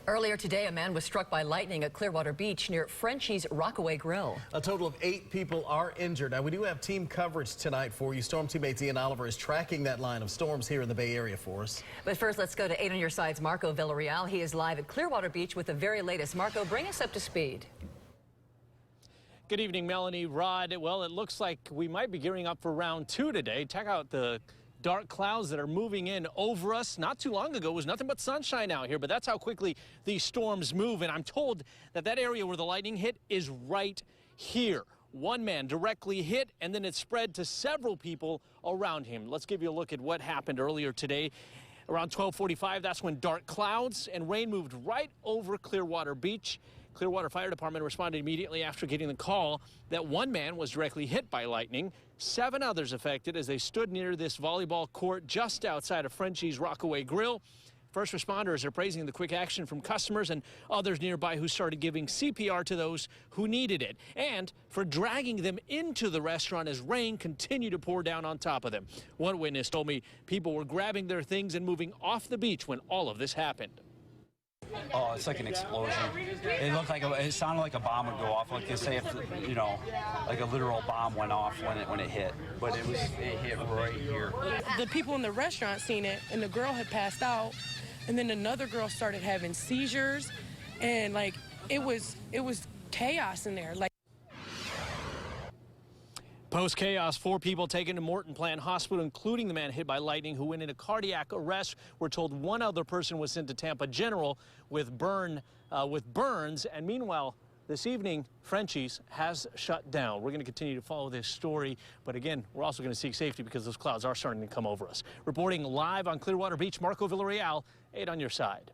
Earlier today, a man was struck by lightning at Clearwater Beach near Frenchie's Rockaway Grill. A total of 8 people are injured. Now, we do have team coverage tonight for you. Storm teammate Ian Oliver is tracking that line of storms here in the Bay Area for us. But first, let's go to 8 on your side's Marco Villarreal. He is live at Clearwater Beach with the very latest. Marco, bring us up to speed. Good evening, Melanie, Rod. Well, it looks like we might be gearing up for round 2 today. Check out the dark clouds that are moving in over us. Not too long ago, it was nothing but sunshine out here, but that's how quickly these storms move. And I'm told that that area where the lightning hit is right here. One man directly hit, and then it spread to several people around him. Let's give you a look at what happened earlier today. Around 12:45, that's when dark clouds and rain moved right over Clearwater Beach. Clearwater Fire Department responded immediately after getting the call that one man was directly hit by lightning. 7 others affected as they stood near this volleyball court just outside of Frenchie's Rockaway Grill. First responders are praising the quick action from customers and others nearby who started giving CPR to those who needed it, and for dragging them into the restaurant as rain continued to pour down on top of them. One witness told me people were grabbing their things and moving off the beach when all of this happened. Oh, it's like an explosion. It looked like it sounded like a bomb would go off, like they say, if you know, like a literal bomb went off when it hit. But it hit right here. The people in the restaurant seen it, and the girl had passed out, and then another girl started having seizures, and like it was chaos in there. Like. Post-chaos, 4 people taken to Morton Plant Hospital, including the man hit by lightning who went into cardiac arrest. We're told one other person was sent to Tampa General with burns. And meanwhile, this evening, Frenchie's has shut down. We're going to continue to follow this story. But again, we're also going to seek safety because those clouds are starting to come over us. Reporting live on Clearwater Beach, Marco Villarreal, 8 on your side.